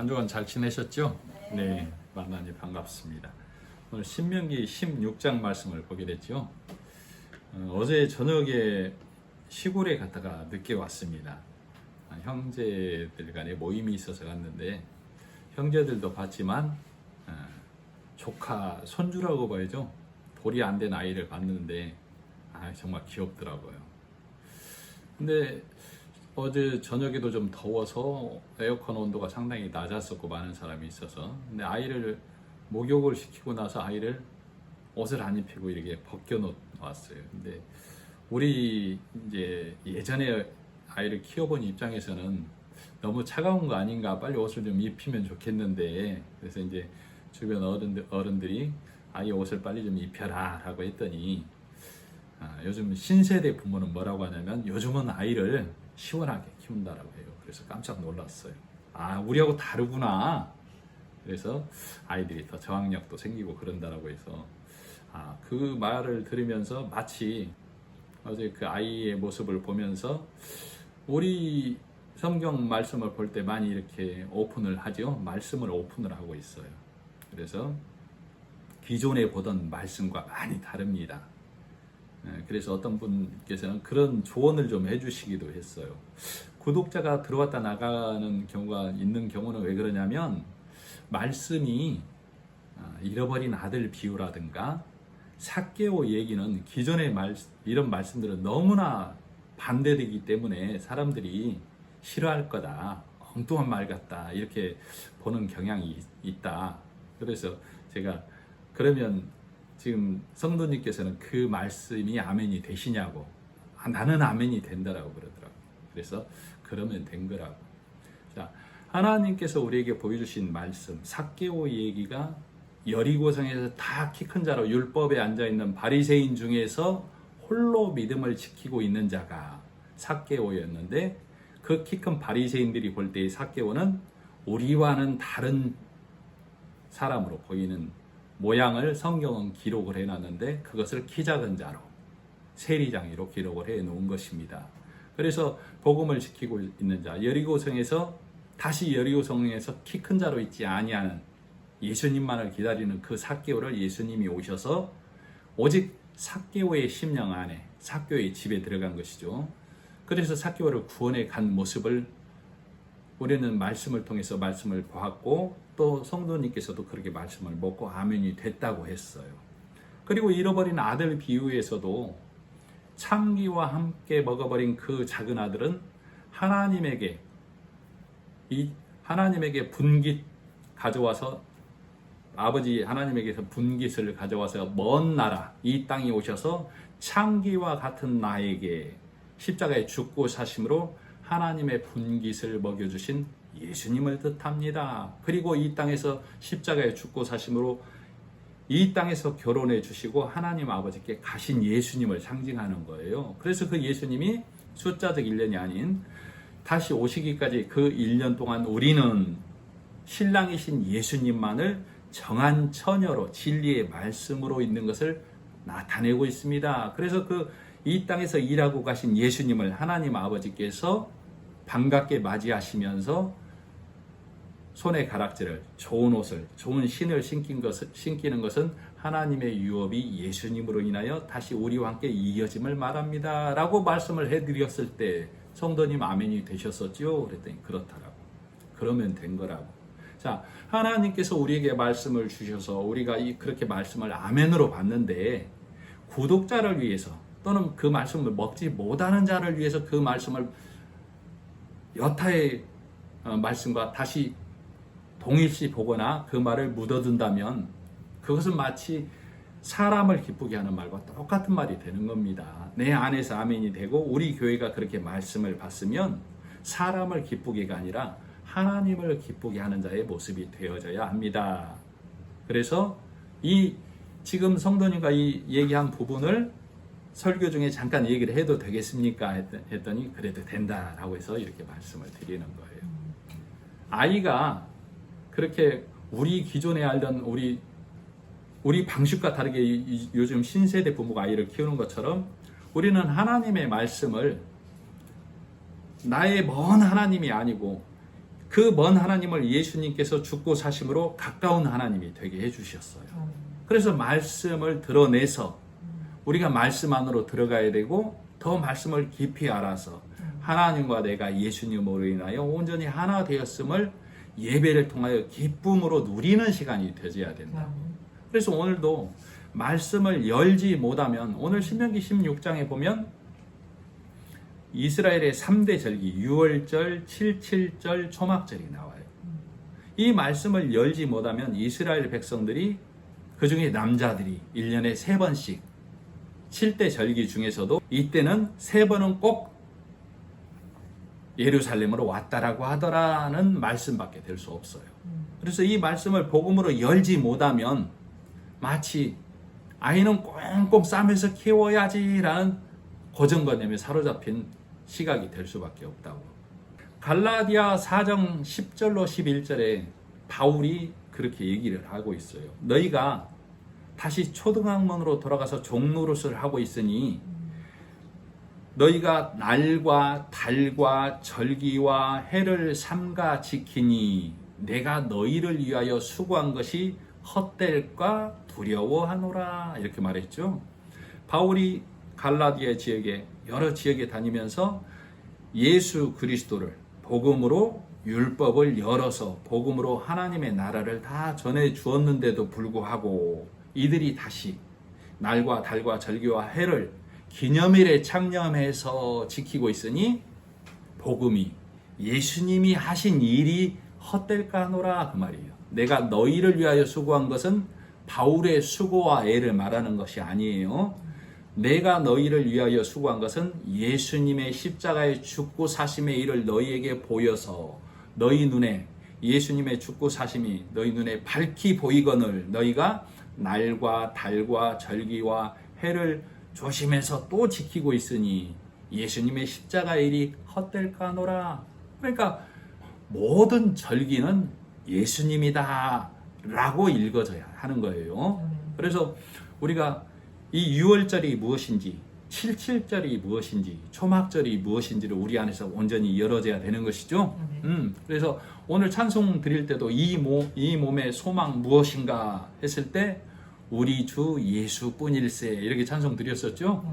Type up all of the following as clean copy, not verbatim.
한 주간 잘 지내셨죠? 네. 네, 만나니 반갑습니다. 오늘 신명기 16장 말씀을 보게 됐죠. 어제 저녁에 시골에 갔다가 늦게 왔습니다. 형제들 간에 모임이 있어서 갔는데 형제들도 봤지만 조카, 손주라고 봐야죠. 돌이 안 된 아이를 봤는데 정말 귀엽더라고요. 근데 어제 저녁에도 좀 더워서 에어컨 온도가 상당히 낮았었고 많은 사람이 있어서, 근데 아이를 목욕을 시키고 나서 아이를 옷을 안 입히고 이렇게 벗겨 놓았어요. 근데 우리 이제 예전에 아이를 키워본 입장에서는 너무 차가운 거 아닌가, 빨리 옷을 좀 입히면 좋겠는데, 그래서 이제 주변 어른들이 아이 옷을 빨리 좀 입혀라 라고 했더니 요즘 신세대 부모는 뭐라고 하냐면 요즘은 아이를 시원하게 키운다라고 해요. 그래서 깜짝 놀랐어요. 우리하고 다르구나. 그래서 아이들이 더 저항력도 생기고 그런다라고 해서 그 말을 들으면서 마치 어제 그 아이의 모습을 보면서 우리 성경 말씀을 볼 때 많이 이렇게 오픈을 하죠. 말씀을 오픈을 하고 있어요. 그래서 기존에 보던 말씀과 많이 다릅니다. 그래서 어떤 분께서는 그런 조언을 좀 해주시기도 했어요. 구독자가 들어왔다 나가는 경우가 있는 경우는 왜 그러냐면, 말씀이 잃어버린 아들 비유라든가 삭개오 얘기는 기존의 이런 말씀들은 너무나 반대되기 때문에 사람들이 싫어할 거다, 엉뚱한 말 같다, 이렇게 보는 경향이 있다. 그래서 제가 그러면 지금 성도님께서는 그 말씀이 아멘이 되시냐고, 나는 아멘이 된다라고 그러더라고요. 그래서 그러면 된 거라고. 자, 하나님께서 우리에게 보여주신 말씀, 삭개오 얘기가 여리고성에서 다 키 큰 자로 율법에 앉아있는 바리새인 중에서 홀로 믿음을 지키고 있는 자가 삭개오였는데, 그 키 큰 바리새인들이 볼 때 삭개오는 우리와는 다른 사람으로 보이는 모양을 성경은 기록을 해놨는데, 그것을 키 작은 자로, 세리장이로 기록을 해 놓은 것입니다. 그래서 복음을 지키고 있는 자, 여리고성에서 다시 여리고성에서 키 큰 자로 있지 아니하는 예수님만을 기다리는 그 삭개오를 예수님이 오셔서 오직 삭개오의 심령 안에, 삭개오의 집에 들어간 것이죠. 그래서 삭개오를 구원해 간 모습을 우리는 말씀을 통해서 말씀을 보았고, 또 성도님께서도 그렇게 말씀을 먹고 아멘이 됐다고 했어요. 그리고 잃어버린 아들 비유에서도 창기와 함께 먹어버린 그 작은 아들은 하나님에게 분깃 가져와서, 아버지 하나님에게서 분깃을 가져와서 먼 나라 이 땅에 오셔서 창기와 같은 나에게 십자가에 죽고 사심으로 하나님의 분깃을 먹여주신 예수님을 뜻합니다. 그리고 이 땅에서 십자가에 죽고 사심으로 이 땅에서 결혼해 주시고 하나님 아버지께 가신 예수님을 상징하는 거예요. 그래서 그 예수님이 숫자적 1년이 아닌 다시 오시기까지 그 1년 동안 우리는 신랑이신 예수님만을 정한 처녀로 진리의 말씀으로 있는 것을 나타내고 있습니다. 그래서 이 땅에서 일하고 가신 예수님을 하나님 아버지께서 반갑게 맞이하시면서 손에 가락지를, 좋은 옷을, 좋은 신을 신기는 것은 하나님의 유업이 예수님으로 인하여 다시 우리와 함께 이어짐을 말합니다 라고 말씀을 해드렸을 때 성도님 아멘이 되셨었죠? 그랬더니 그렇다라고. 그러면 된 거라고. 자, 하나님께서 우리에게 말씀을 주셔서 우리가 그렇게 말씀을 아멘으로 받는데, 구독자를 위해서 또는 그 말씀을 먹지 못하는 자를 위해서 그 말씀을 여타의 말씀과 다시 동일시 보거나 그 말을 묻어둔다면 그것은 마치 사람을 기쁘게 하는 말과 똑같은 말이 되는 겁니다. 내 안에서 아멘이 되고 우리 교회가 그렇게 말씀을 받으면 사람을 기쁘게가 아니라 하나님을 기쁘게 하는 자의 모습이 되어져야 합니다. 그래서 지금 성도님과 이 얘기한 부분을 설교 중에 잠깐 얘기를 해도 되겠습니까? 했더니 그래도 된다라고 해서 이렇게 말씀을 드리는 거예요. 아이가 그렇게 우리 기존에 알던 우리 방식과 다르게 요즘 신세대 부모가 아이를 키우는 것처럼 우리는 하나님의 말씀을 나의 먼 하나님이 아니고 그 먼 하나님을 예수님께서 죽고 사심으로 가까운 하나님이 되게 해주셨어요. 그래서 말씀을 드러내서 우리가 말씀 안으로 들어가야 되고 더 말씀을 깊이 알아서 하나님과 내가 예수님으로 인하여 온전히 하나 되었음을 예배를 통하여 기쁨으로 누리는 시간이 되어야 된다고. 그래서 오늘도 말씀을 열지 못하면 오늘 신명기 16장에 보면 이스라엘의 3대 절기 유월절, 칠칠절, 초막절이 나와요. 이 말씀을 열지 못하면 이스라엘 백성들이 그 중에 남자들이 1년에 3번씩 7대 절기 중에서도 이때는 3번은 꼭 예루살렘으로 왔다라고 하더라는 말씀밖에 될 수 없어요. 그래서 이 말씀을 복음으로 열지 못하면 마치 아이는 꽁꽁 싸매서 키워야지라는 고정관념에 사로잡힌 시각이 될 수밖에 없다고. 갈라디아 4장 10절로 11절에 바울이 그렇게 얘기를 하고 있어요. 너희가 다시 초등학문으로 돌아가서 종노릇을 하고 있으니 너희가 날과 달과 절기와 해를 삼가 지키니 내가 너희를 위하여 수고한 것이 헛될까 두려워하노라 이렇게 말했죠. 바울이 갈라디아 지역에 여러 지역에 다니면서 예수 그리스도를 복음으로 율법을 열어서 복음으로 하나님의 나라를 다 전해 주었는데도 불구하고 이들이 다시 날과 달과 절기와 해를 기념일에 창념해서 지키고 있으니 복음이 예수님이 하신 일이 헛될까 하노라 그 말이에요. 내가 너희를 위하여 수고한 것은 바울의 수고와 애를 말하는 것이 아니에요. 내가 너희를 위하여 수고한 것은 예수님의 십자가의 죽고 사심의 일을 너희에게 보여서 너희 눈에 예수님의 죽고 사심이 너희 눈에 밝히 보이거늘 너희가 날과 달과 절기와 해를 조심해서 또 지키고 있으니 예수님의 십자가의 일이 헛될까 하노라. 그러니까 모든 절기는 예수님이다 라고 읽어져야 하는 거예요. 그래서 우리가 이 유월절이 무엇인지 칠칠절이 무엇인지 초막절이 무엇인지를 우리 안에서 온전히 열어져야 되는 것이죠. 그래서 오늘 찬송 드릴 때도 이 몸의 소망 무엇인가 했을 때 우리 주 예수뿐일세 이렇게 찬송 드렸었죠.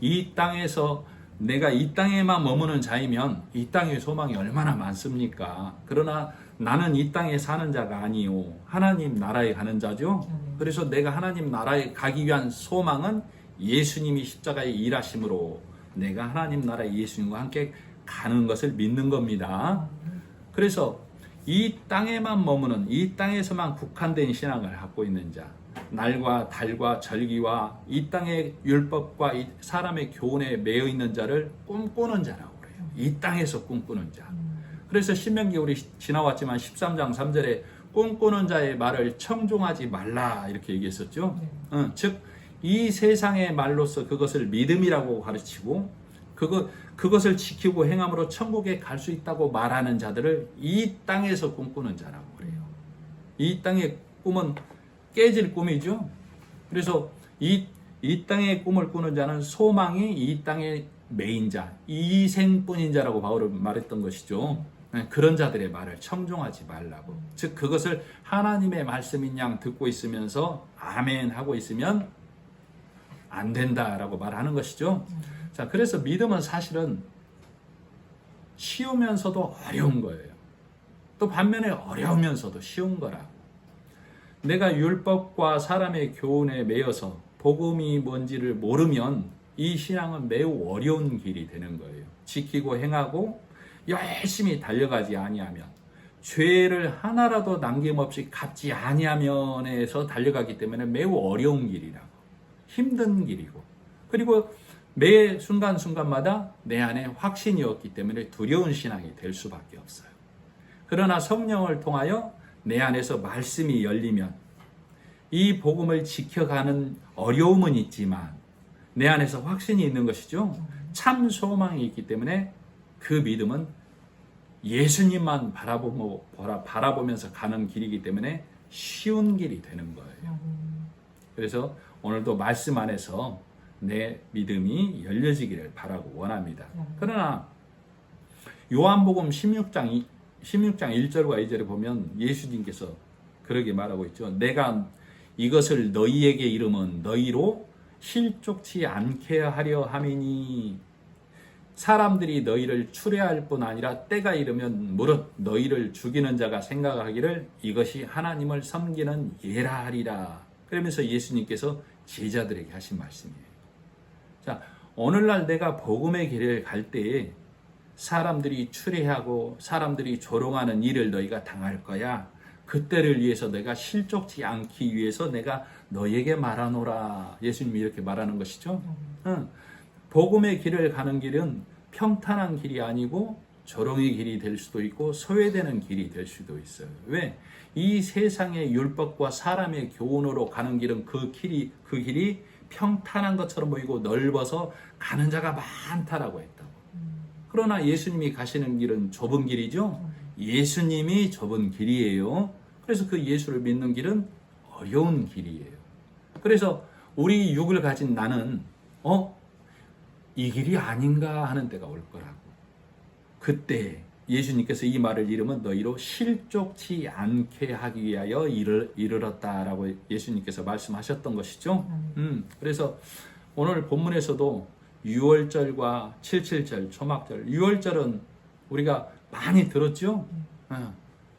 이 땅에서 내가 이 땅에만 머무는 자이면 이 땅의 소망이 얼마나 많습니까? 그러나 나는 이 땅에 사는 자가 아니요 하나님 나라에 가는 자죠. 그래서 내가 하나님 나라에 가기 위한 소망은 예수님이 십자가에 일하심으로 내가 하나님 나라에 예수님과 함께 가는 것을 믿는 겁니다. 그래서 이 땅에만 머무는 이 땅에서만 국한된 신앙을 갖고 있는 자, 날과 달과 절기와 이 땅의 율법과 이 사람의 교훈에 매여 있는 자를 꿈꾸는 자라고 그래요. 이 땅에서 꿈꾸는 자. 그래서 신명기 우리 지나왔지만 13장 3절에 꿈꾸는 자의 말을 청종하지 말라 이렇게 얘기했었죠. 즉 이 세상의 말로서 그것을 믿음이라고 가르치고 그것을 지키고 행함으로 천국에 갈 수 있다고 말하는 자들을 이 땅에서 꿈꾸는 자라고 그래요. 이 땅의 꿈은 깨질 꿈이죠. 그래서 이 땅의 꿈을 꾸는 자는 소망이 이 땅의 메인 자, 이생뿐인 자라고 바울은 말했던 것이죠. 그런 자들의 말을 청종하지 말라고. 즉 그것을 하나님의 말씀인 양 듣고 있으면서 아멘 하고 있으면 안 된다라고 말하는 것이죠. 자, 그래서 믿음은 사실은 쉬우면서도 어려운 거예요. 또 반면에 어려우면서도 쉬운 거라. 내가 율법과 사람의 교훈에 매여서 복음이 뭔지를 모르면 이 신앙은 매우 어려운 길이 되는 거예요. 지키고 행하고 열심히 달려가지 아니하면, 죄를 하나라도 남김없이 갚지 아니하면에서 달려가기 때문에 매우 어려운 길이라고, 힘든 길이고, 그리고 매 순간순간마다 내 안에 확신이 없기 때문에 두려운 신앙이 될 수밖에 없어요. 그러나 성령을 통하여 내 안에서 말씀이 열리면 이 복음을 지켜가는 어려움은 있지만 내 안에서 확신이 있는 것이죠. 참 소망이 있기 때문에 그 믿음은 예수님만 바라보면서 가는 길이기 때문에 쉬운 길이 되는 거예요. 그래서 오늘도 말씀 안에서 내 믿음이 열려지기를 바라고 원합니다. 그러나 요한복음 16장 1절과 2절에 보면 예수님께서 그러게 말하고 있죠. 내가 이것을 너희에게 이름은 너희로 실족치 않게 하려 함이니 사람들이 너희를 추례할 뿐 아니라 때가 이르면 무릇 너희를 죽이는 자가 생각하기를 이것이 하나님을 섬기는 예라 하리라. 그러면서 예수님께서 제자들에게 하신 말씀이에요. 자, 오늘날 내가 복음의 길을 갈 때에 사람들이 추례하고 사람들이 조롱하는 일을 너희가 당할 거야. 그때를 위해서 내가 실족치 않기 위해서 내가 너에게 말하노라. 예수님이 이렇게 말하는 것이죠. 복음의 길을 가는 길은 평탄한 길이 아니고 조롱의 길이 될 수도 있고 소외되는 길이 될 수도 있어요. 왜? 이 세상의 율법과 사람의 교훈으로 가는 길은 그 길이 평탄한 것처럼 보이고 넓어서 가는 자가 많다라고 했다고. 그러나 예수님이 가시는 길은 좁은 길이죠. 예수님이 좁은 길이에요. 그래서 그 예수를 믿는 길은 어려운 길이에요. 그래서 우리 육을 가진 나는 이 길이 아닌가 하는 때가 올 거라고. 그때 예수님께서 이 말을 이르면 너희로 실족치 않게 하기 위하여 이르렀다라고 예수님께서 말씀하셨던 것이죠. 그래서 오늘 본문에서도 6월절과 77절, 초막절. 6월절은 우리가 많이 들었죠.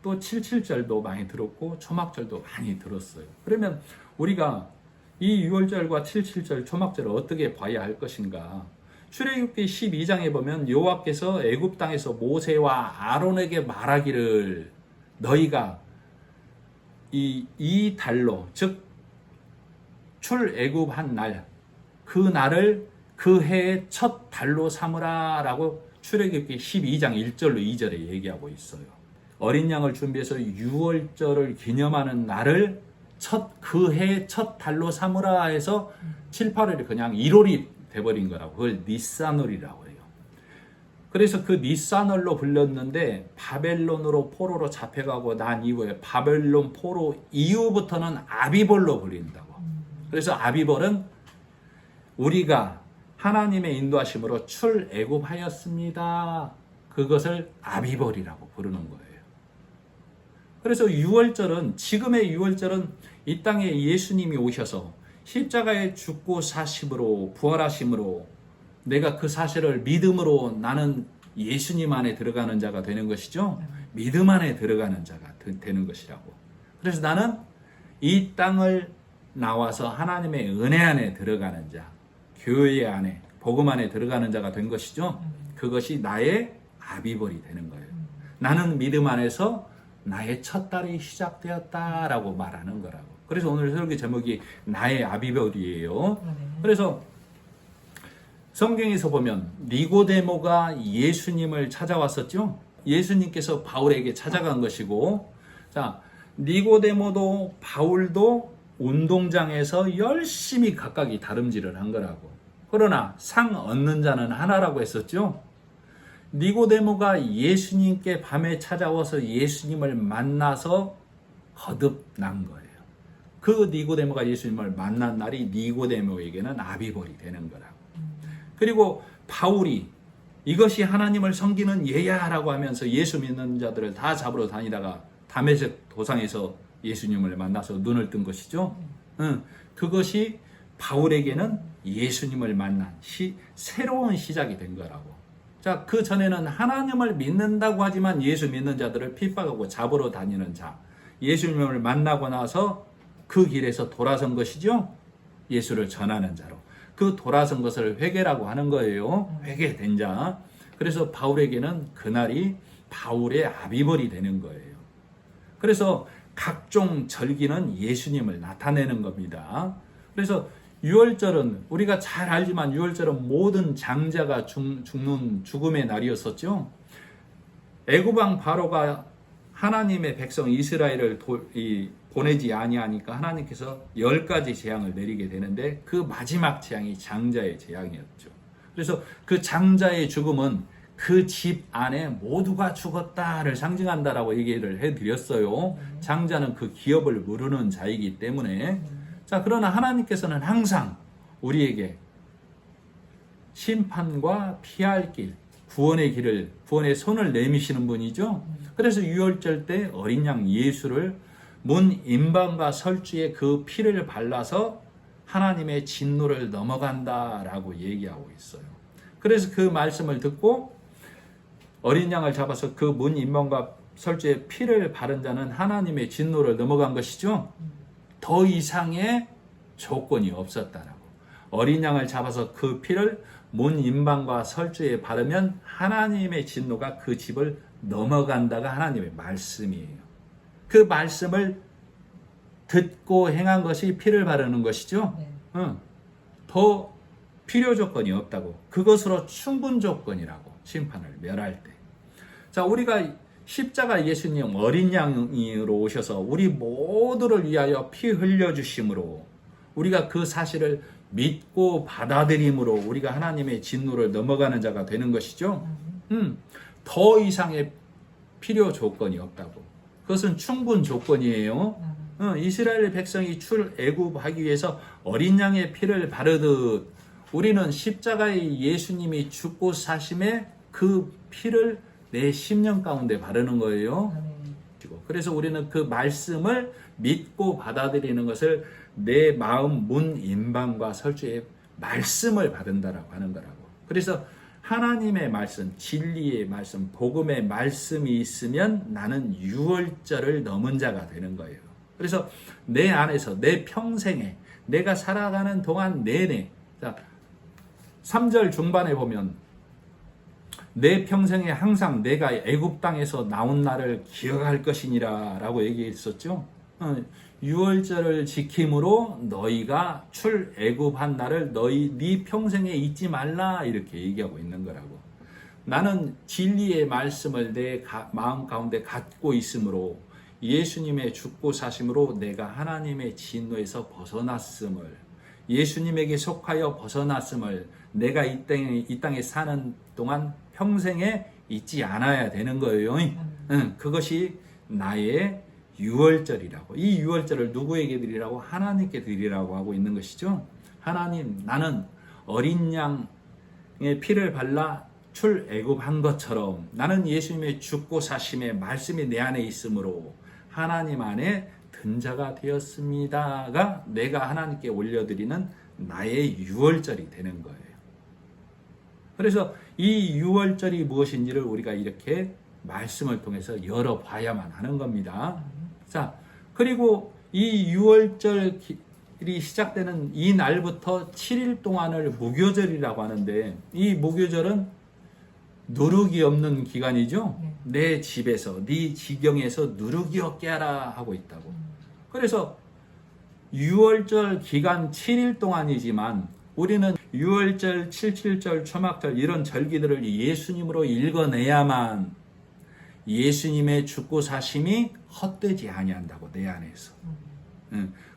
또 77절도 많이 들었고 초막절도 많이 들었어요. 그러면 우리가 이 6월절과 77절, 초막절을 어떻게 봐야 할 것인가? 출애굽기 12장에 보면 여호와께서 애굽 땅에서 모세와 아론에게 말하기를 너희가 이 달로, 즉 출애굽한 날, 그 날을 그 해의 첫 달로 삼으라라고 출애굽기 12장 1절로 2절에 얘기하고 있어요. 어린 양을 준비해서 6월절을 기념하는 날을 그 해의 첫 달로 삼으라 해서 7, 8월이 그냥 1월이 돼버린 거라고. 그걸 니산월이라고 해요. 그래서 그 니산월로 불렸는데 바벨론으로 포로로 잡혀가고 난 이후에 바벨론 포로 이후부터는 아비벌로 불린다고. 그래서 아비벌은 우리가 하나님의 인도하심으로 출애굽하였습니다. 그것을 아비벌이라고 부르는 거예요. 그래서 6월절은, 지금의 6월절은 이 땅에 예수님이 오셔서 십자가에 죽고 사심으로 부활하심으로 내가 그 사실을 믿음으로 나는 예수님 안에 들어가는 자가 되는 것이죠. 믿음 안에 들어가는 자가 되는 것이라고. 그래서 나는 이 땅을 나와서 하나님의 은혜 안에 들어가는 자, 교회 안에, 복음 안에 들어가는 자가 된 것이죠. 그것이 나의 아비벌이 되는 거예요. 나는 믿음 안에서 나의 첫 달이 시작되었다라고 말하는 거라고. 그래서 오늘 설교 제목이 나의 아비벌이에요. 그래서 성경에서 보면 니고데모가 예수님을 찾아왔었죠. 예수님께서 바울에게 찾아간 것이고, 자, 니고데모도 바울도 운동장에서 열심히 각각이 다름질을 한 거라고. 그러나 상 얻는 자는 하나라고 했었죠. 니고데모가 예수님께 밤에 찾아와서 예수님을 만나서 거듭난 거예요. 그 니고데모가 예수님을 만난 날이 니고데모에게는 아비벌이 되는 거라고. 그리고 바울이 이것이 하나님을 섬기는 예야라고 하면서 예수 믿는 자들을 다 잡으러 다니다가 다메섹 도상에서 예수님을 만나서 눈을 뜬 것이죠. 그것이 바울에게는 예수님을 만난 새로운 시작이 된 거라고. 자, 그 전에는 하나님을 믿는다고 하지만 예수 믿는 자들을 핍박하고 잡으러 다니는 자, 예수님을 만나고 나서 그 길에서 돌아선 것이죠. 예수를 전하는 자로. 그 돌아선 것을 회개라고 하는 거예요. 회개된 자. 그래서 바울에게는 그날이 바울의 아비벌이 되는 거예요. 그래서 각종 절기는 예수님을 나타내는 겁니다. 그래서 6월절은 우리가 잘 알지만 6월절은 모든 장자가 죽는 죽음의 날이었었죠. 애굽왕 바로가 하나님의 백성 이스라엘을 보내지 아니하니까 하나님께서 10가지 재앙을 내리게 되는데 그 마지막 재앙이 장자의 재앙이었죠. 그래서 그 장자의 죽음은 그 집 안에 모두가 죽었다를 상징한다라고 얘기를 해드렸어요. 장자는 그 기업을 무르는 자이기 때문에. 자, 그러나 하나님께서는 항상 우리에게 심판과 피할 길, 구원의 길을 구원의 손을 내미시는 분이죠. 그래서 유월절 때 어린 양 예수를 문 임방과 설주에 그 피를 발라서 하나님의 진노를 넘어간다라고 얘기하고 있어요. 그래서 그 말씀을 듣고 어린 양을 잡아서 그 문 임방과 설주에 피를 바른 자는 하나님의 진노를 넘어간 것이죠. 더 이상의 조건이 없었다라고. 어린 양을 잡아서 그 피를 문 임방과 설주에 바르면 하나님의 진노가 그 집을 넘어간다가 하나님의 말씀이에요. 그 말씀을 듣고 행한 것이 피를 바르는 것이죠. 네. 더 필요 조건이 없다고. 그것으로 충분 조건이라고. 심판을 멸할 때. 자, 우리가 십자가 예수님 어린 양으로 오셔서 우리 모두를 위하여 피 흘려주심으로 우리가 그 사실을 믿고 받아들임으로 우리가 하나님의 진노를 넘어가는 자가 되는 것이죠. 더 이상의 필요 조건이 없다고. 그것은 충분 조건이에요. 이스라엘 백성이 출애굽하기 위해서 어린 양의 피를 바르듯 우리는 십자가의 예수님이 죽고 사심에 그 피를 내 심령 가운데 바르는 거예요. 그래서 우리는 그 말씀을 믿고 받아들이는 것을 내 마음 문 임방과 설주에 말씀을 바른다라고 하는 거라고. 그래서 하나님의 말씀, 진리의 말씀, 복음의 말씀이 있으면 나는 유월절을 넘은 자가 되는 거예요. 그래서 내 안에서 내 평생에 내가 살아가는 동안 내내, 자, 3절 중반에 보면 내 평생에 항상 내가 애굽 땅에서 나온 날을 기억할 것이니라 라고 얘기했었죠. 유월절을 지킴으로 너희가 출애굽한 날을 네 평생에 잊지 말라 이렇게 얘기하고 있는 거라고. 나는 진리의 말씀을 내 마음 가운데 갖고 있으므로 예수님의 죽고 사심으로 내가 하나님의 진노에서 벗어났음을, 예수님에게 속하여 벗어났음을 내가 이 땅에 사는 동안 평생에 잊지 않아야 되는 거예요. 그것이 나의 유월절이라고. 이 유월절을 누구에게 드리라고? 하나님께 드리라고 하고 있는 것이죠. 하나님, 나는 어린 양의 피를 발라 출애굽한 것처럼 나는 예수님의 죽고 사심의 말씀이 내 안에 있으므로 하나님 안에 든 자가 되었습니다가 내가 하나님께 올려드리는 나의 유월절이 되는 거예요. 그래서 이 유월절이 무엇인지를 우리가 이렇게 말씀을 통해서 열어봐야만 하는 겁니다. 자, 그리고 이 유월절이 시작되는 이 날부터 7일 동안을 무교절이라고 하는데, 이 무교절은 누룩이 없는 기간이죠. 내 집에서, 네 지경에서 누룩이 없게 하라 하고 있다고. 그래서 유월절 기간 7일 동안이지만 우리는 유월절, 칠칠절, 초막절 이런 절기들을 예수님으로 읽어내야만 예수님의 죽고 사심이 헛되지 아니한다고 내 안에서.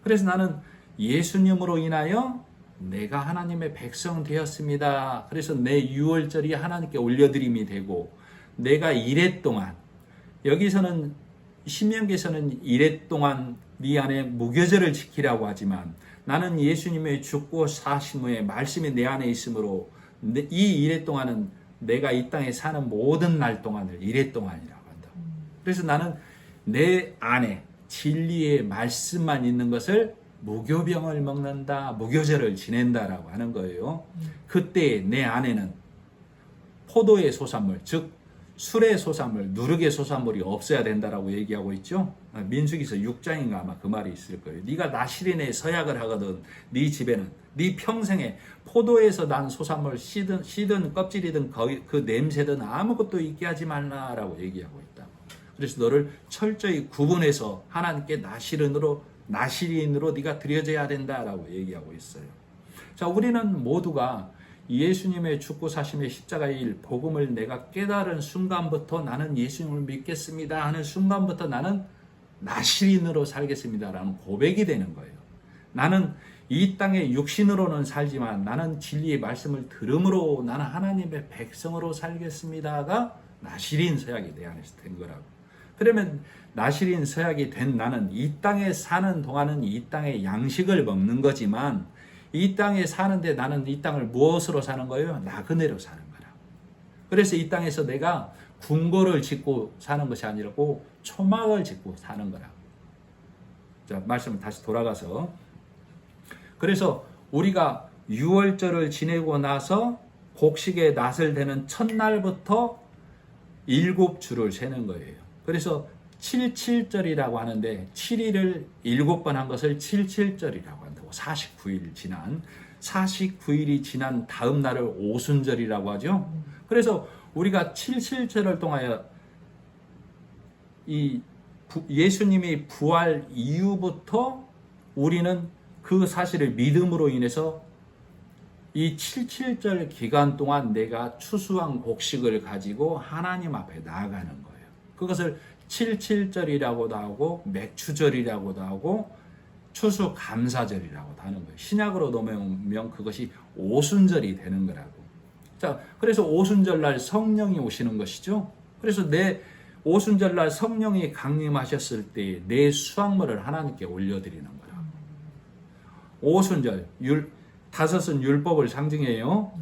그래서 나는 예수님으로 인하여 내가 하나님의 백성 되었습니다. 그래서 내 유월절이 하나님께 올려드림이 되고, 내가 이래 동안, 여기서는 신명기에서는 이래 동안 네 안에 무교절을 지키라고 하지만 나는 예수님의 죽고 사심 후에 말씀이 내 안에 있으므로 이 이래 동안은 내가 이 땅에 사는 모든 날 동안을 이래 동안이라고 한다. 그래서 나는 내 안에 진리의 말씀만 있는 것을 무교병을 먹는다, 무교절을 지낸다라고 하는 거예요. 그때 내 안에는 포도의 소산물, 즉 술의 소산물, 누룩의 소산물이 없어야 된다라고 얘기하고 있죠. 민수기서 6장인가 아마 그 말이 있을 거예요. 네가 나실인의 서약을 하거든 네 집에는 네 평생에 포도에서 난 소산물 씨든 껍질이든 그 냄새든 아무것도 있게 하지 말라라고 얘기하고 있다. 그래서 너를 철저히 구분해서 하나님께 나실인으로 네가 드려져야 된다라고 얘기하고 있어요. 자, 우리는 모두가 예수님의 죽고 사심의 십자가의 일, 복음을 내가 깨달은 순간부터 나는 예수님을 믿겠습니다 하는 순간부터 나는 나실인으로 살겠습니다라는 고백이 되는 거예요. 나는 이 땅에 육신으로는 살지만 나는 진리의 말씀을 들음으로 나는 하나님의 백성으로 살겠습니다가 나실인 서약이 내 안에서 된 거라고. 그러면 나실인 서약이 된 나는 이 땅에 사는 동안은 이 땅의 양식을 먹는 거지만 이 땅에 사는데 나는 이 땅을 무엇으로 사는 거예요? 나그네로 사는 거라. 그래서 이 땅에서 내가 궁궐을 짓고 사는 것이 아니라고 초막을 짓고 사는 거라. 자, 말씀을 다시 돌아가서, 그래서 우리가 유월절을 지내고 나서 곡식의 낫을 대는 첫날부터 7주를 세는 거예요. 그래서 77절이라고 하는데 7일을 7번 한 것을 77절이라고 한다고. 49일이 지난 다음 날을 오순절이라고 하죠. 그래서 우리가 77절을 통하여 이 예수님이 부활 이후부터 우리는 그 사실을 믿음으로 인해서 이 77절 기간 동안 내가 추수한 곡식을 가지고 하나님 앞에 나아가는 거예요. 그것을 77절이라고도 하고 맥추절이라고도 하고 추수감사절이라고도 하는 거예요. 신약으로 넘어오면 그것이 오순절이 되는 거라고. 자, 그래서 오순절날 성령이 오시는 것이죠. 그래서 내 오순절날 성령이 강림하셨을 때 내 수확물을 하나님께 올려드리는 거라고. 오순절, 다섯은 율법을 상징해요.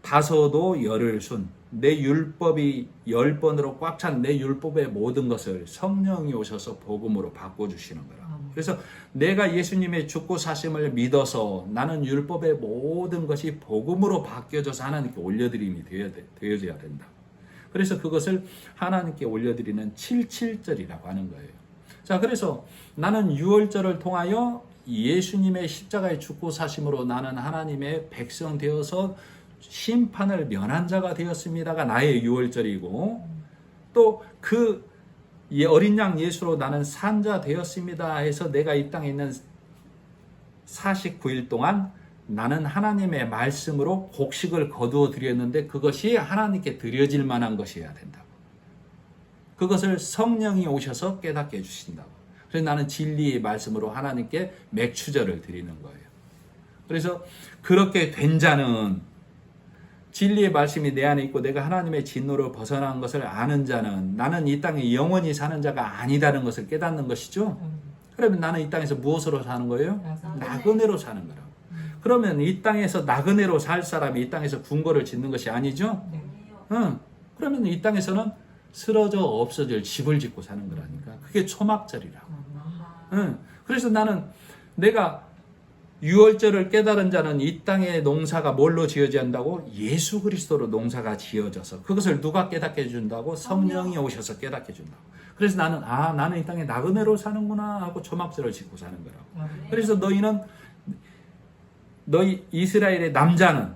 다섯도 열흘 순. 내 율법이 10번으로 꽉 찬 내 율법의 모든 것을 성령이 오셔서 복음으로 바꿔주시는 거라. 그래서 내가 예수님의 죽고 사심을 믿어서 나는 율법의 모든 것이 복음으로 바뀌어져서 하나님께 올려드림이 되어져야 된다. 그래서 그것을 하나님께 올려드리는 77절이라고 하는 거예요. 자, 그래서 나는 유월절을 통하여 예수님의 십자가의 죽고 사심으로 나는 하나님의 백성 되어서 심판을 면한 자가 되었습니다가 나의 유월절이고, 또 그 어린 양 예수로 나는 산자 되었습니다 해서 내가 이 땅에 있는 49일 동안 나는 하나님의 말씀으로 곡식을 거두어 드렸는데 그것이 하나님께 드려질 만한 것이어야 된다고. 그것을 성령이 오셔서 깨닫게 해주신다고. 그래서 나는 진리의 말씀으로 하나님께 맥추절을 드리는 거예요. 그래서 그렇게 된 자는, 진리의 말씀이 내 안에 있고 내가 하나님의 진노를 벗어난 것을 아는 자는 나는 이 땅에 영원히 사는 자가 아니다는 것을 깨닫는 것이죠. 그러면 나는 이 땅에서 무엇으로 사는 거예요? 나그네로 사는 거라고. 그러면 이 땅에서 나그네로 살 사람이 이 땅에서 궁궐을 짓는 것이 아니죠? 그러면 이 땅에서는 쓰러져 없어질 집을 짓고 사는 거라니까. 그게 초막절이라고. 그래서 나는 내가 유월절을 깨달은 자는 이 땅의 농사가 뭘로 지어져야 한다고? 예수 그리스도로 농사가 지어져서 그것을 누가 깨닫게 해준다고? 성령이 오셔서 깨닫게 해준다고. 그래서 나는 이 땅에 나그네로 사는구나 하고 초막절을 짓고 사는 거라고. 그래서 너희 이스라엘의 남자는,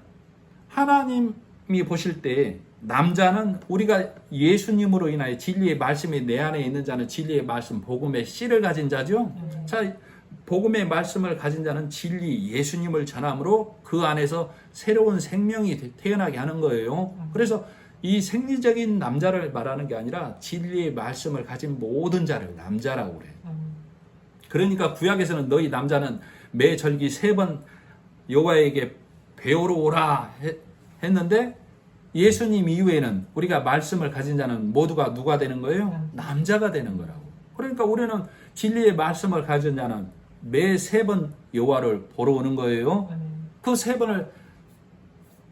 하나님이 보실 때 남자는 우리가 예수님으로 인하여 진리의 말씀이 내 안에 있는 자는 진리의 말씀 복음의 씨를 가진 자죠. 자, 복음의 말씀을 가진 자는 진리 예수님을 전함으로 그 안에서 새로운 생명이 태어나게 하는 거예요. 그래서 이 생리적인 남자를 말하는 게 아니라 진리의 말씀을 가진 모든 자를 남자라고 그래요. 그러니까 구약에서는 너희 남자는 매 절기 3번 여호와에게 배우러 오라 했는데, 예수님 이후에는 우리가 말씀을 가진 자는 모두가 누가 되는 거예요? 남자가 되는 거라고. 그러니까 우리는 진리의 말씀을 가진 자는 매 3번 여호와를 보러 오는 거예요. 그 3번을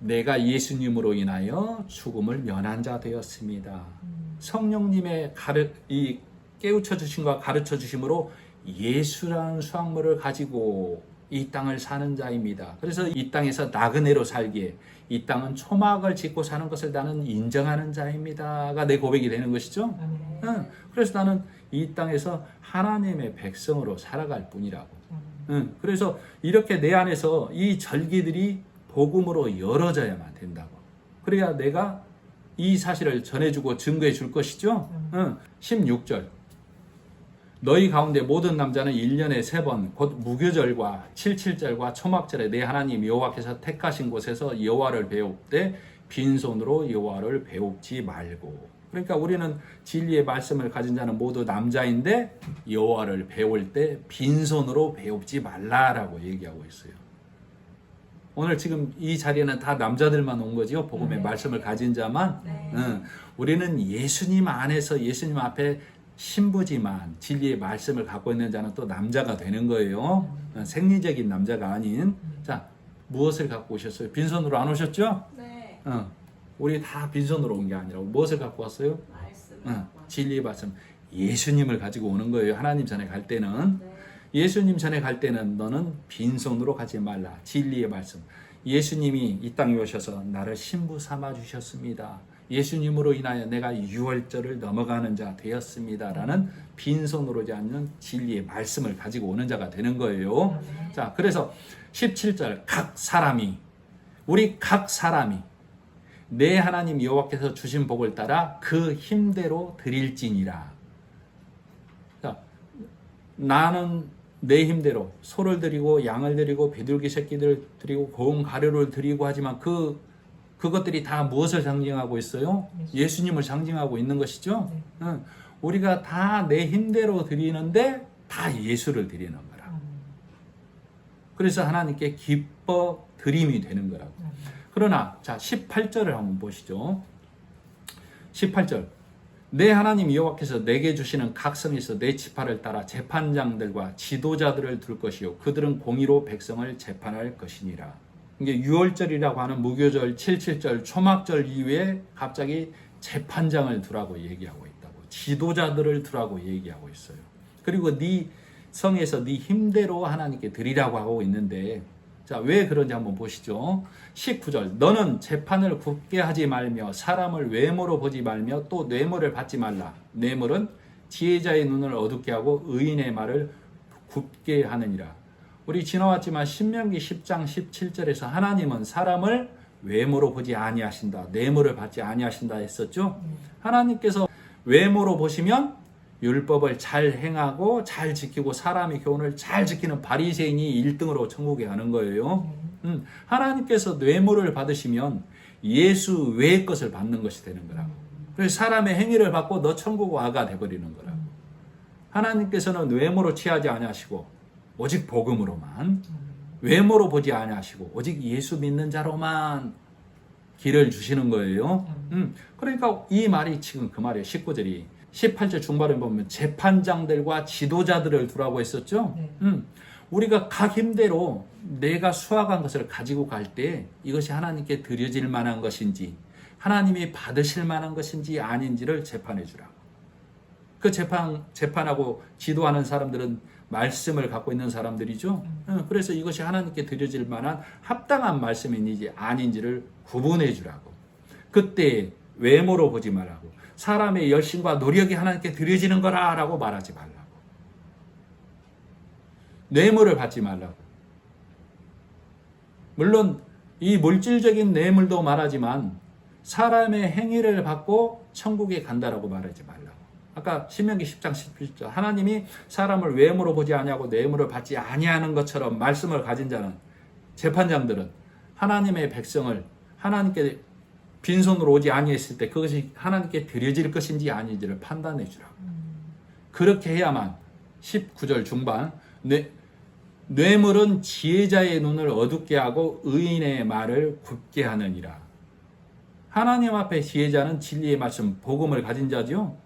내가 예수님으로 인하여 죽음을 면한 자 되었습니다. 성령님의 이 깨우쳐 주심과 가르쳐 주심으로 예수라는 수확물을 가지고 이 땅을 사는 자입니다. 그래서 이 땅에서 나그네로 살기에 이 땅은 초막을 짓고 사는 것을 나는 인정하는 자입니다가 내 고백이 되는 것이죠. 그래서 나는 이 땅에서 하나님의 백성으로 살아갈 뿐이라고. 그래서 이렇게 내 안에서 이 절기들이 복음으로 열어져야만 된다고. 그래야 내가 이 사실을 전해주고 증거해 줄 것이죠. 16절. 너희 가운데 모든 남자는 1년에 3번 곧 무교절과 77절과 초막절에 내 하나님 여호와께서 택하신 곳에서 여호와를 배울 때 빈손으로 여호와를 배웁지 말고. 그러니까 우리는 진리의 말씀을 가진 자는 모두 남자인데 여호와를 배울 때 빈손으로 배웁지 말라라고 얘기하고 있어요. 오늘 지금 이 자리에는 다 남자들만 온 거죠. 복음의 말씀을 가진 자만. 우리는 예수님 안에서 예수님 앞에 신부지만 진리의 말씀을 갖고 있는 자는 또 남자가 되는 거예요. 생리적인 남자가 아닌. 자, 무엇을 갖고 오셨어요? 빈손으로 안 오셨죠? 네. 우리 다 빈손으로 온 게 아니라 무엇을 갖고 왔어요? 진리의 말씀. 예수님을 가지고 오는 거예요. 하나님 전에 갈 때는. 네. 예수님 전에 갈 때는 너는 빈손으로 가지 말라. 진리의 말씀. 예수님이 이 땅에 오셔서 나를 신부 삼아 주셨습니다. 예수님으로 인하여 내가 유월절을 넘어가는 자 되었습니다라는 빈손으로 오지 않는 진리의 말씀을 가지고 오는 자가 되는 거예요. 자, 그래서 17절 우리 각 사람이 내 하나님 여호와께서 주신 복을 따라 그 힘대로 드릴지니라. 자, 나는 내 힘대로 소를 드리고 양을 드리고 비둘기 새끼들 드리고 고운 가루를 드리고 하지만 그것들이 다 무엇을 상징하고 있어요? 예수님을 상징하고 있는 것이죠. 네. 우리가 다 내 힘대로 드리는데 다 예수를 드리는 거라. 그래서 하나님께 기뻐 드림이 되는 거라고. 그러나 자 18절을 한번 보시죠. 18절 내 하나님 여호와께서 내게 주시는 각 성에서 내 지파를 따라 재판장들과 지도자들을 둘 것이요 그들은 공의로 백성을 재판할 것이니라. 이게 유월절이라고 하는 무교절, 77절, 초막절 이후에 갑자기 재판장을 두라고 얘기하고 있다고. 지도자들을 두라고 얘기하고 있어요. 그리고 네 성에서 네 힘대로 하나님께 드리라고 하고 있는데 자, 왜 그런지 한번 보시죠. 19절 너는 재판을 굽게 하지 말며 사람을 외모로 보지 말며 또 뇌물을 받지 말라. 뇌물은 지혜자의 눈을 어둡게 하고 의인의 말을 굽게 하느니라. 우리 지나왔지만 신명기 10장 17절에서 하나님은 사람을 외모로 보지 아니하신다. 뇌물을 받지 아니하신다 했었죠. 하나님께서 외모로 보시면 율법을 잘 행하고 잘 지키고 사람의 교훈을 잘 지키는 바리새인이 1등으로 천국에 가는 거예요. 하나님께서 뇌물을 받으시면 예수 외의 것을 받는 것이 되는 거라고. 그래서 사람의 행위를 받고 너 천국 와가 돼버리는 거라고. 하나님께서는 외모로 취하지 아니하시고 오직 복음으로만 외모로 보지 아니하시고 오직 예수 믿는 자로만 길을 주시는 거예요. 그러니까 이 말이 지금 그 말이에요. 19절이 18절 중반에 보면 재판장들과 지도자들을 두라고 했었죠. 우리가 각 힘대로 내가 수확한 것을 가지고 갈 때 이것이 하나님께 드려질 만한 것인지 하나님이 받으실 만한 것인지 아닌지를 재판해 주라고. 그 재판하고 지도하는 사람들은 말씀을 갖고 있는 사람들이죠. 그래서 이것이 하나님께 드려질 만한 합당한 말씀인지 아닌지를 구분해 주라고. 그때 외모로 보지 말라고. 사람의 열심과 노력이 하나님께 드려지는 거라라고 말하지 말라고. 뇌물을 받지 말라고. 물론 이 물질적인 뇌물도 말하지만 사람의 행위를 받고 천국에 간다라고 말하지 말라고. 아까 신명기 10장 17절 하나님이 사람을 외모로 보지 아니하고 뇌물을 받지 아니하는 것처럼 말씀을 가진 자는 재판장들은 하나님의 백성을 하나님께 빈손으로 오지 아니했을 때 그것이 하나님께 드려질 것인지 아닌지를 판단해 주라고. 그렇게 해야만 19절 중반 뇌물은 지혜자의 눈을 어둡게 하고 의인의 말을 굽게 하느니라. 하나님 앞에 지혜자는 진리의 말씀 복음을 가진 자죠.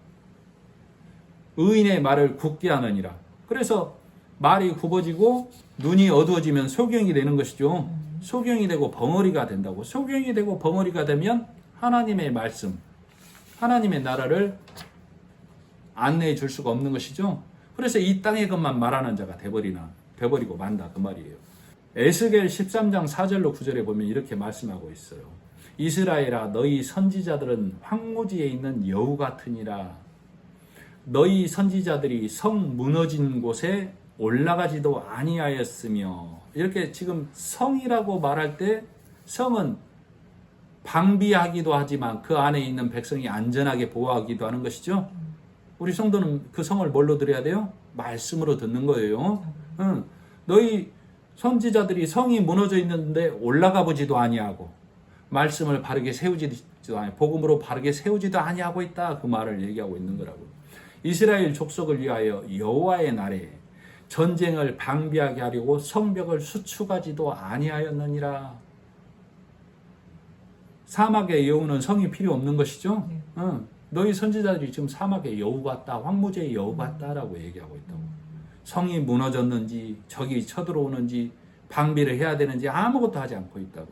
의인의 말을 굽게 하느니라. 그래서 말이 굽어지고 눈이 어두워지면 소경이 되는 것이죠. 소경이 되고 벙어리가 된다고. 소경이 되고 벙어리가 되면 하나님의 말씀, 하나님의 나라를 안내해 줄 수가 없는 것이죠. 그래서 이 땅의 것만 말하는 자가 돼버리고 만다 그 말이에요. 에스겔 13장 4절로 9절에 보면 이렇게 말씀하고 있어요. 이스라엘아 너희 선지자들은 황무지에 있는 여우 같으니라. 너희 선지자들이 성 무너진 곳에 올라가지도 아니하였으며. 이렇게 지금 성이라고 말할 때 성은 방비하기도 하지만 그 안에 있는 백성이 안전하게 보호하기도 하는 것이죠. 우리 성도는 그 성을 뭘로 드려야 돼요? 말씀으로 듣는 거예요. 너희 선지자들이 성이 무너져 있는데 올라가 보지도 아니하고 말씀을 바르게 세우지도 아니 복음으로 바르게 세우지도 아니하고 있다. 그 말을 얘기하고 있는 거라고. 이스라엘 족속을 위하여 여호와의 날에 전쟁을 방비하게 하려고 성벽을 수축하지도 아니하였느니라. 사막의 여우는 성이 필요 없는 것이죠. 너희 선지자들이 지금 사막의 여우 같다, 황무지의 여우 같다라고 얘기하고 있다고. 성이 무너졌는지 적이 쳐들어오는지 방비를 해야 되는지 아무것도 하지 않고 있다고.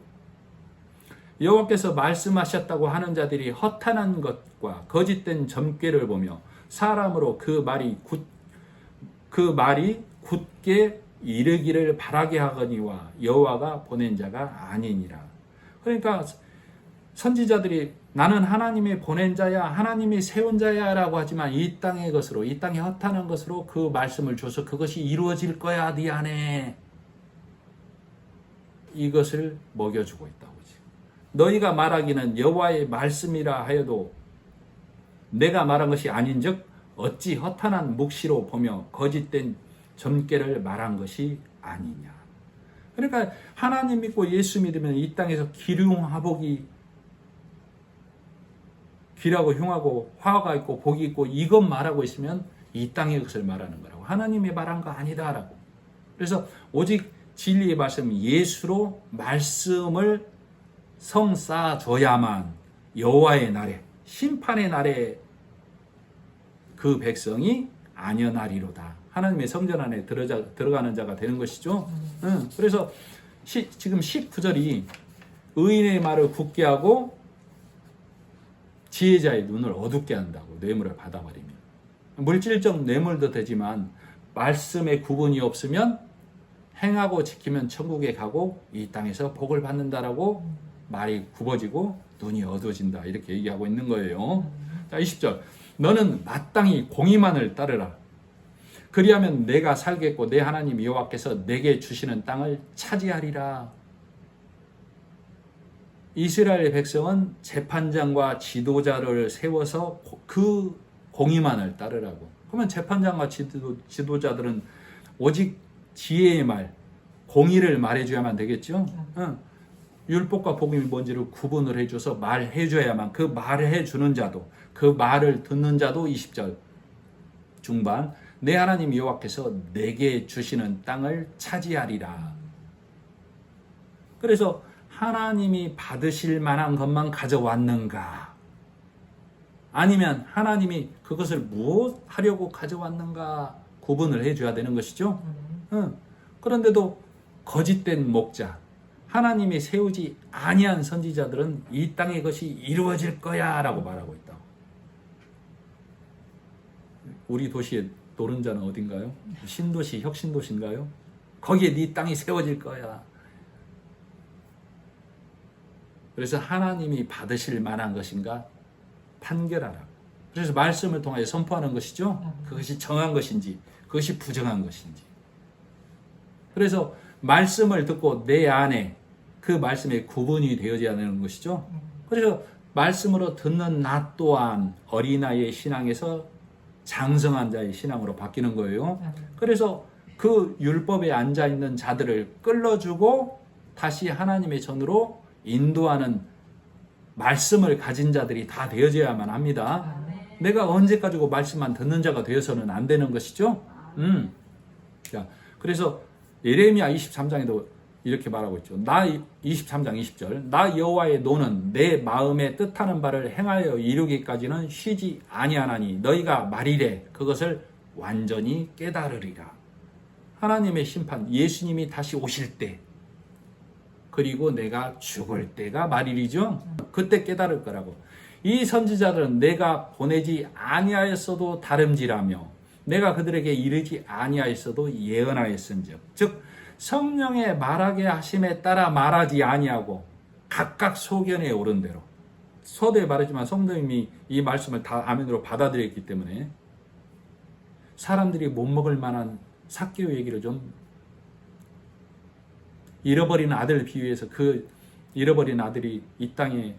여호와께서 말씀하셨다고 하는 자들이 허탄한 것과 거짓된 점괘를 보며 사람으로 그 말이 굳게 이르기를 바라게 하거니와 여호와가 보낸 자가 아니니라. 그러니까 선지자들이 나는 하나님이 보낸 자야, 하나님이 세운 자야 라고 하지만 이 땅의 것으로, 이 땅의 허탄한 것으로 그 말씀을 줘서 그것이 이루어질 거야 네 안에, 이것을 먹여주고 있다고. 너희가 말하기는 여호와의 말씀이라 하여도 내가 말한 것이 아닌즉 어찌 허탄한 묵시로 보며 거짓된 점괘를 말한 것이 아니냐. 그러니까 하나님 믿고 예수 믿으면 이 땅에서 기륭하복이, 기라고 흉하고 화가 있고 복이 있고 이것 말하고 있으면 이 땅의 것을 말하는 거라고. 하나님이 말한 거 아니다라고. 그래서 오직 진리의 말씀 예수로 말씀을 성 쌓아줘야만 여호와의 날에, 심판의 날에 그 백성이 안연하리로다. 하나님의 성전 안에 들어가는 자가 되는 것이죠. 그래서 지금 19절이 의인의 말을 굳게 하고 지혜자의 눈을 어둡게 한다고. 뇌물을 받아버리면 물질적 뇌물도 되지만 말씀의 구분이 없으면 행하고 지키면 천국에 가고 이 땅에서 복을 받는다라고 말이 굽어지고 눈이 어두워진다, 이렇게 얘기하고 있는 거예요. 자, 20절. 너는 마땅히 공의만을 따르라. 그리하면 내가 살겠고 내 하나님 여호와께서 내게 주시는 땅을 차지하리라. 이스라엘 백성은 재판장과 지도자를 세워서 그 공의만을 따르라고. 그러면 재판장과 지도자들은 오직 지혜의 말, 공의를 말해줘야만 되겠죠. 율법과 복음이 뭔지를 구분을 해줘서 말해줘야만, 그 말을 해주는 자도, 그 말을 듣는 자도 20절 중반 내 하나님 여호와께서 내게 주시는 땅을 차지하리라. 그래서 하나님이 받으실 만한 것만 가져왔는가, 아니면 하나님이 그것을 무엇 하려고 가져왔는가 구분을 해줘야 되는 것이죠. 그런데도 거짓된 목자, 하나님이 세우지 아니한 선지자들은 이 땅의 것이 이루어질 거야 라고 말하고 있다. 우리 도시의 노른자는 어딘가요? 신도시, 혁신도시인가요? 거기에 네 땅이 세워질 거야. 그래서 하나님이 받으실 만한 것인가 판결하라. 그래서 말씀을 통하여 선포하는 것이죠. 그것이 정한 것인지 그것이 부정한 것인지. 그래서 말씀을 듣고 내 안에 그 말씀에 구분이 되어져야 하는 것이죠. 그래서 말씀으로 듣는 나 또한 어린아이의 신앙에서 장성한 자의 신앙으로 바뀌는 거예요. 그래서 그 율법에 앉아있는 자들을 끌어주고 다시 하나님의 전으로 인도하는 말씀을 가진 자들이 다 되어져야만 합니다. 내가 언제까지 말씀만 듣는 자가 되어서는 안 되는 것이죠. 자, 그래서 예레미야 23장에도 이렇게 말하고 있죠. 나 23장 20절 나 여호와의 노는 내 마음에 뜻하는 바를 행하여 이루기까지는 쉬지 아니하나니 너희가 말이래 그것을 완전히 깨달으리라. 하나님의 심판, 예수님이 다시 오실 때, 그리고 내가 죽을 때가 말일이죠. 그때 깨달을 거라고. 이 선지자들은 내가 보내지 아니하였어도 다름질하며 내가 그들에게 이르지 아니하였어도 예언하였은즉, 즉 성령의 말하게 하심에 따라 말하지 아니하고 각각 소견에 오른 대로. 서두에 말했지만 성도님이 이 말씀을 다 아멘으로 받아들였기 때문에 사람들이 못 먹을 만한 삭개오 얘기를 좀, 잃어버린 아들 비유해서 그 잃어버린 아들이 이 땅에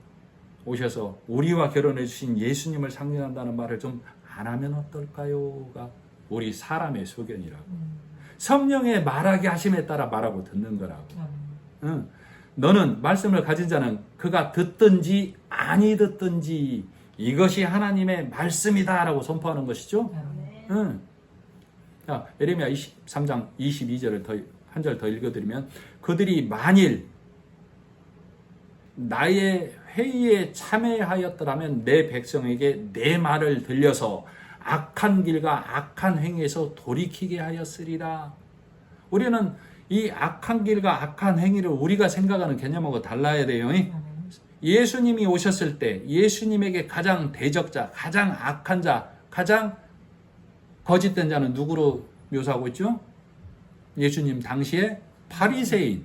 오셔서 우리와 결혼해 주신 예수님을 상징한다는 말을 좀 안 하면 어떨까요가 우리 사람의 소견이라고. 성령의 말하게 하심에 따라 말하고 듣는 거라고. 너는 말씀을 가진 자는 그가 듣든지 아니 듣든지 이것이 하나님의 말씀이다 라고 선포하는 것이죠. 자, 예레미야 23장 22절을 한 절 더 읽어드리면 그들이 만일 나의 회의에 참여하였더라면 내 백성에게 내 말을 들려서 악한 길과 악한 행위에서 돌이키게 하였으리라. 우리는 이 악한 길과 악한 행위를 우리가 생각하는 개념하고 달라야 돼요. 예수님이 오셨을 때 예수님에게 가장 대적자, 가장 악한 자, 가장 거짓된 자는 누구로 묘사하고 있죠? 예수님 당시에 바리새인.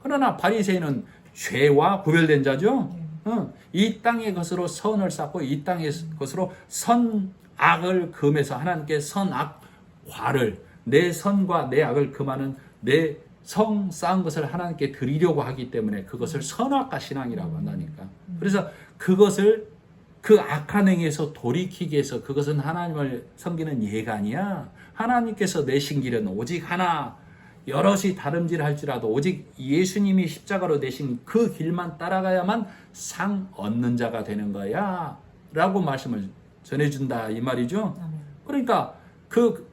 그러나 바리새인은 죄와 구별된 자죠. 이 땅의 것으로 선을 쌓고 이 땅의 것으로 선악을 금해서 하나님께 선악과를, 내 선과 내 악을 금하는 내 성 쌓은 것을 하나님께 드리려고 하기 때문에 그것을 선악과 신앙이라고 한다니까. 그래서 그것을 그 악한 행위에서 돌이키기 위해서 그것은 하나님을 섬기는 예가 아니야. 하나님께서 내신 길은 오직 하나, 여럿이 다름질 할지라도 오직 예수님이 십자가로 내신 그 길만 따라가야만 상 얻는 자가 되는 거야 라고 말씀을 전해준다 이 말이죠. 그러니까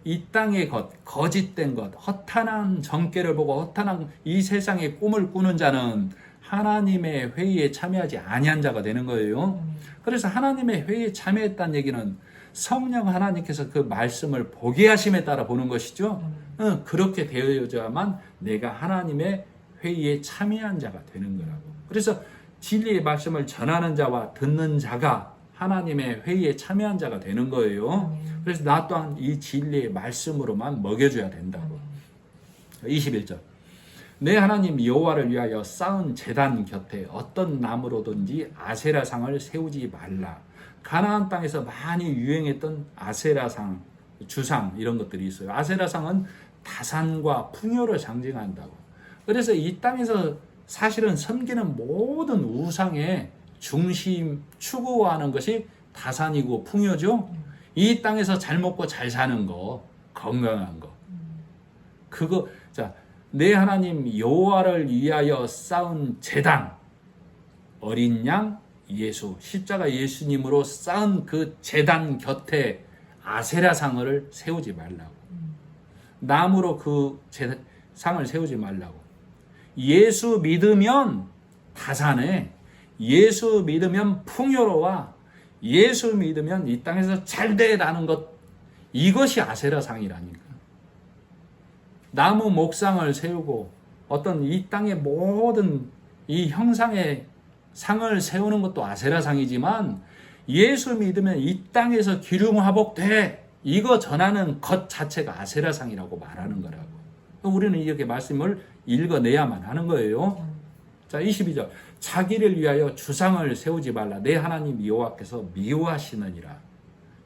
이 땅의 것, 거짓된 것, 허탄한 정죄를 보고 허탄한 이 세상의 꿈을 꾸는 자는 하나님의 회의에 참여하지 아니한 자가 되는 거예요. 그래서 하나님의 회의에 참여했다는 얘기는 성령 하나님께서 그 말씀을 보게 하심에 따라 보는 것이죠. 그렇게 되어야만 내가 하나님의 회의에 참여한 자가 되는 거라고. 그래서 진리의 말씀을 전하는 자와 듣는 자가 하나님의 회의에 참여한 자가 되는 거예요. 그래서 나 또한 이 진리의 말씀으로만 먹여줘야 된다고. 21절. 내 하나님 여호와를 위하여 쌓은 제단 곁에 어떤 나무로든지 아세라상을 세우지 말라. 가나안 땅에서 많이 유행했던 아세라상, 주상 이런 것들이 있어요. 아세라상은 다산과 풍요를 상징한다고. 그래서 이 땅에서 사실은 섬기는 모든 우상의 중심 추구하는 것이 다산이고 풍요죠. 이 땅에서 잘 먹고 잘 사는 거, 건강한 거. 그거 자, 내 하나님 여호와를 위하여 쌓은 제단, 어린 양 예수, 십자가 예수님으로 쌓은 그 제단 곁에 아세라상을 세우지 말라고. 나무로 그 상을 세우지 말라고. 예수 믿으면 다산해. 예수 믿으면 풍요로워. 예수 믿으면 이 땅에서 잘돼라는 것, 이것이 아세라상이라니까. 나무 목상을 세우고 어떤 이 땅의 모든 이 형상의 상을 세우는 것도 아세라상이지만 예수 믿으면 이 땅에서 기름화복돼. 이거 전하는 것 자체가 아세라상이라고 말하는 거라고. 우리는 이렇게 말씀을 읽어내야만 하는 거예요. 자, 22절. 자기를 위하여 주상을 세우지 말라. 내 하나님 여호와께서 미워하시느니라.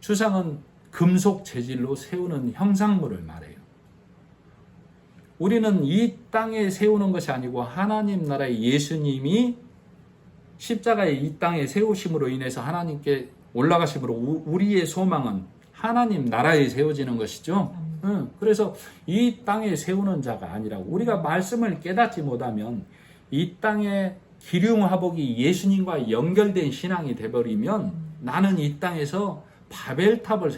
주상은 금속 재질로 세우는 형상물을 말해요. 우리는 이 땅에 세우는 것이 아니고 하나님 나라의 예수님이 십자가에 이 땅에 세우심으로 인해서 하나님께 올라가심으로 우리의 소망은 하나님 나라에 세워지는 것이죠. 그래서 이 땅에 세우는 자가 아니라고. 우리가 말씀을 깨닫지 못하면 이 땅에 기륭화복이 예수님과 연결된 신앙이 되어버리면 나는 이 땅에서 바벨탑을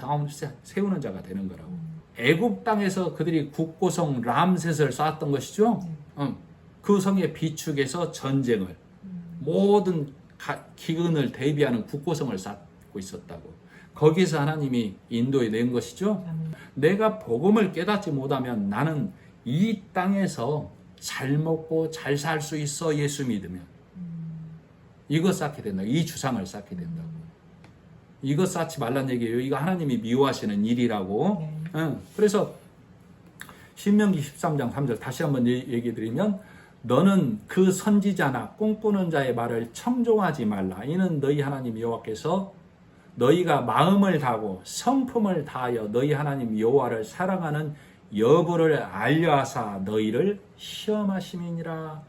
세우는 자가 되는 거라고. 애굽 땅에서 그들이 국고성 람셋을 쌓았던 것이죠. 그 성의 비축에서 전쟁을, 모든 기근을 대비하는 국고성을 쌓고 있었다고. 거기서 하나님이 인도해 낸 것이죠. 내가 복음을 깨닫지 못하면 나는 이 땅에서 잘 먹고 잘 살 수 있어. 예수 믿으면 이거 쌓게 된다. 이 주상을 쌓게 된다고. 이거 쌓지 말란 얘기예요. 이거 하나님이 미워하시는 일이라고. 그래서 신명기 13장 3절 다시 한번 얘기해 드리면, 너는 그 선지자나 꿈꾸는 자의 말을 청종하지 말라. 이는 너희 하나님 여호와께서 너희가 마음을 다하고 성품을 다하여 너희 하나님 여호와를 사랑하는 여부를 알려하사 너희를 시험하심이니라.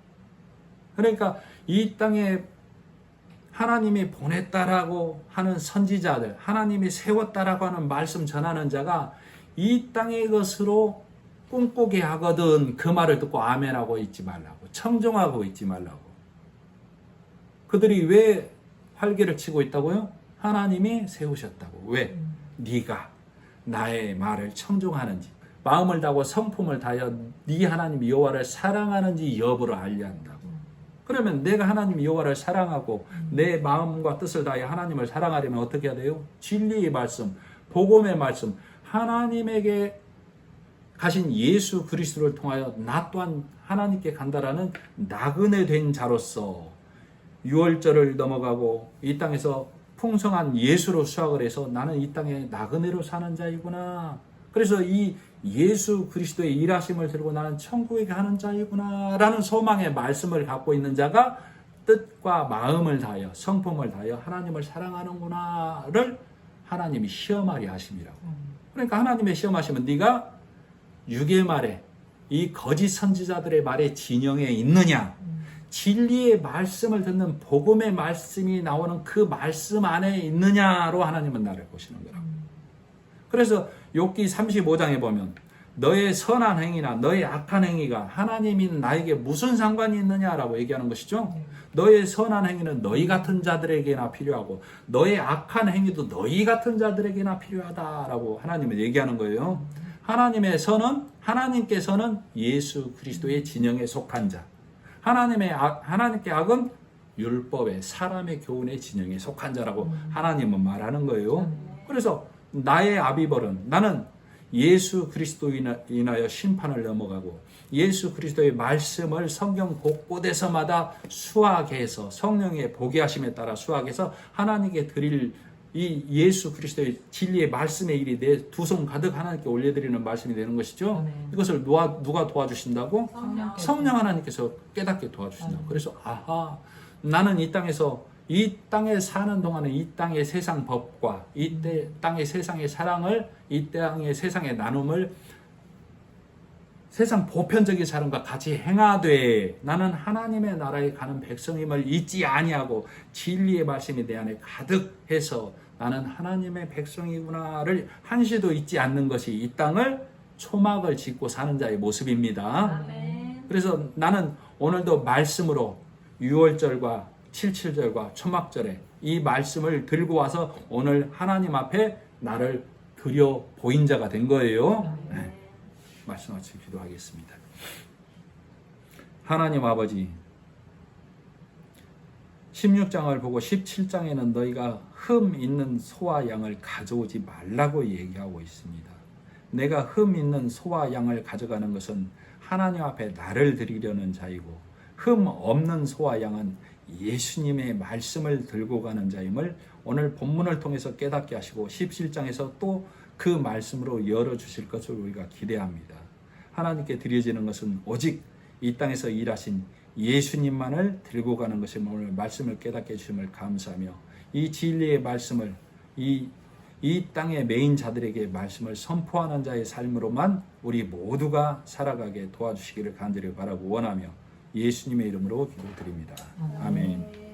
그러니까 이 땅에 하나님이 보냈다라고 하는 선지자들, 하나님이 세웠다라고 하는 말씀 전하는 자가 이 땅의 것으로 꿈꾸게 하거든 그 말을 듣고 아멘하고 있지 말라고, 청종하고 있지 말라고. 그들이 왜 활개를 치고 있다고요? 하나님이 세우셨다고. 왜? 네가 나의 말을 청종하는지, 마음을 다하고 성품을 다하여 네 하나님 여호와를 사랑하는지 여부를 알려야 한다고. 그러면 내가 하나님 여호와를 사랑하고 내 마음과 뜻을 다하여 하나님을 사랑하려면 어떻게 해야 돼요? 진리의 말씀, 복음의 말씀, 하나님에게 가신 예수 그리스도를 통하여 나 또한 하나님께 간다라는 나그네 된 자로서 6월절을 넘어가고 이 땅에서 풍성한 예수로 수확을 해서 나는 이 땅에 나그네로 사는 자이구나. 그래서 이 예수 그리스도의 일하심을 들고 나는 천국에 가는 자이구나 라는 소망의 말씀을 갖고 있는 자가 뜻과 마음을 다하여 성품을 다하여 하나님을 사랑하는구나를 하나님이 시험하려 하심이라고. 그러니까 하나님의 시험하시면 네가 육의 말에 이 거짓 선지자들의 말에 진영에 있느냐, 진리의 말씀을 듣는 복음의 말씀이 나오는 그 말씀 안에 있느냐로 하나님은 나를 보시는 거라고. 그래서 욥기 35장에 보면 너의 선한 행위나 너의 악한 행위가 하나님이 나에게 무슨 상관이 있느냐라고 얘기하는 것이죠. 너의 선한 행위는 너희 같은 자들에게나 필요하고 너의 악한 행위도 너희 같은 자들에게나 필요하다라고 하나님은 얘기하는 거예요. 하나님의 선은, 하나님께서는 예수 그리스도의 진영에 속한 자, 하나님께 악은 율법의 사람의 교훈의 진영에 속한 자라고 하나님은 말하는 거예요. 그래서 나의 아비벌은 나는 예수 그리스도 인하여 심판을 넘어가고 예수 그리스도의 말씀을 성경 곳곳에서마다 수학해서 성령의 보게 하심에 따라 수학해서 하나님께 드릴 이 예수 그리스도의 진리의 말씀의 일이 내 두 손 가득 하나님께 올려드리는 말씀이 되는 것이죠. 이것을 누가 도와주신다고? 성령 하나님께서 깨닫게 도와주신다고. 그래서 아하, 나는 이 땅에 사는 동안에 이 땅의 세상 법과 이 땅의 세상의 사랑을, 이 땅의 세상의 나눔을 세상 보편적인 사람과 같이 행하되 나는 하나님의 나라에 가는 백성임을 잊지 아니하고 진리의 말씀이 내 안에 가득해서 나는 하나님의 백성이구나를 한시도 잊지 않는 것이 이 땅을 초막을 짓고 사는 자의 모습입니다. 아멘. 그래서 나는 오늘도 말씀으로 6월절과 77절과 초막절에 이 말씀을 들고 와서 오늘 하나님 앞에 나를 드려 보인 자가 된 거예요. 네. 말씀 마치고 기도하겠습니다. 하나님 아버지, 16장을 보고 17장에는 너희가 흠 있는 소와 양을 가져오지 말라고 얘기하고 있습니다. 내가 흠 있는 소와 양을 가져가는 것은 하나님 앞에 나를 드리려는 자이고 흠 없는 소와 양은 예수님의 말씀을 들고 가는 자임을 오늘 본문을 통해서 깨닫게 하시고 17장에서 또 그 말씀으로 열어주실 것을 우리가 기대합니다. 하나님께 드려지는 것은 오직 이 땅에서 일하신 예수님만을 들고 가는 것이 오늘 말씀을 깨닫게 해주심을 감사하며 이 진리의 말씀을 이 땅의 메인 자들에게 말씀을 선포하는 자의 삶으로만 우리 모두가 살아가게 도와주시기를 간절히 바라고 원하며 예수님의 이름으로 기도드립니다. 아멘.